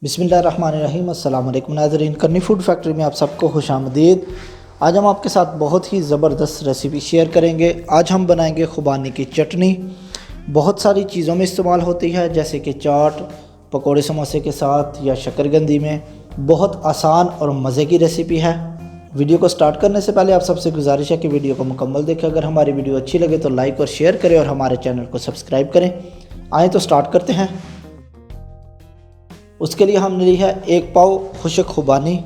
बिस्मिल्लाहिर्रहमानिर्रहीम। अस्सलाम वालेकुम नाज़रीन, करनी फ़ूड फैक्ट्री में आप सबको खुशामदीद। आज हम आपके साथ बहुत ही ज़बरदस्त रेसिपी शेयर करेंगे। आज हम बनाएंगे खुबानी की चटनी। बहुत सारी चीज़ों में इस्तेमाल होती है, जैसे कि चाट, पकोड़े समोसे के साथ या शक्करकंदी में। बहुत आसान और मज़े की रेसिपी है। वीडियो को स्टार्ट करने से पहले आप सबसे गुजारिश है कि वीडियो को मुकम्मल देखें। अगर हमारी वीडियो अच्छी लगे तो लाइक और शेयर करें और हमारे चैनल को सब्सक्राइब करें। आए तो स्टार्ट करते हैं। उसके लिए हमने ली है 1 पाव खुश्क खुबानी।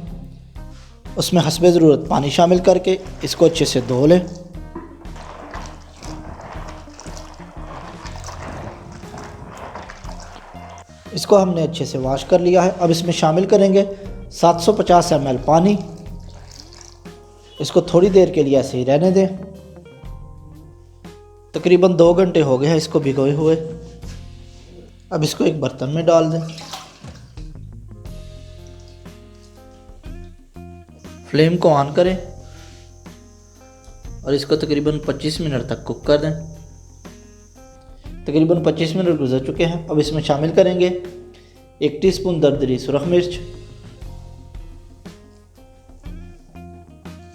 उसमें हस्बे ज़रूरत पानी शामिल करके इसको अच्छे से धो लें। इसको हमने अच्छे से वॉश कर लिया है। अब इसमें शामिल करेंगे 750 ml पानी। इसको थोड़ी देर के लिए ऐसे ही रहने दें। तकरीबन 2 घंटे हो गए हैं इसको भिगोए हुए। अब इसको एक बर्तन में डाल दें। फ्लेम को ऑन करें और इसको तकरीबन 25 मिनट तक कुक कर दें। तकरीबन 25 मिनट गुजर चुके हैं। अब इसमें शामिल करेंगे 1 टीस्पून दरदरी सुरख मिर्च।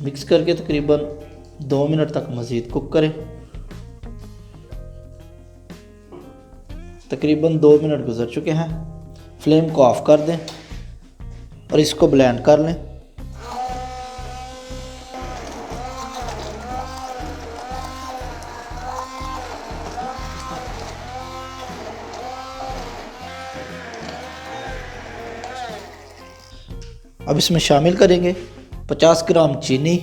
मिक्स करके तकरीबन 2 मिनट तक मज़ीद कुक करें। तकरीबन 2 मिनट गुजर चुके हैं। फ्लेम को ऑफ कर दें और इसको ब्लेंड कर लें। अब इसमें शामिल करेंगे 50 ग्राम चीनी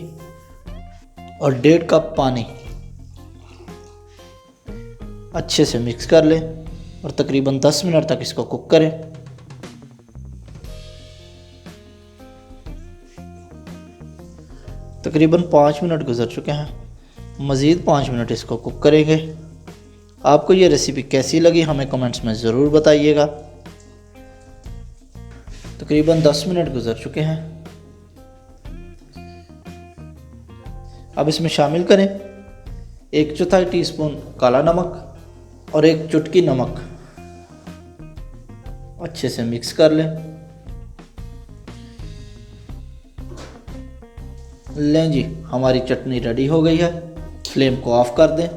और 1.5 कप पानी। अच्छे से मिक्स कर लें और तकरीबन 10 मिनट तक इसको कुक करें। तकरीबन 5 मिनट गुजर चुके हैं। मज़ीद 5 मिनट इसको कुक करेंगे। आपको ये रेसिपी कैसी लगी हमें कमेंट्स में ज़रूर बताइएगा। तकरीबन 10 मिनट गुजर चुके हैं। अब इसमें शामिल करें 1/4 टीस्पून काला नमक और 1 चुटकी नमक। अच्छे से मिक्स कर लें। लें जी, हमारी चटनी रेडी हो गई है। फ्लेम को ऑफ कर दें।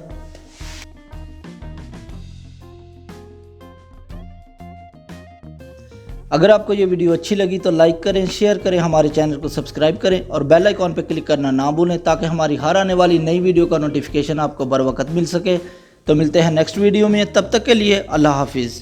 अगर आपको ये वीडियो अच्छी लगी तो लाइक करें, शेयर करें, हमारे चैनल को सब्सक्राइब करें और बेल आइकॉन पर क्लिक करना ना भूलें, ताकि हमारी हर आने वाली नई वीडियो का नोटिफिकेशन आपको बर वक्त मिल सके। तो मिलते हैं नेक्स्ट वीडियो में। तब तक के लिए अल्लाह हाफिज़।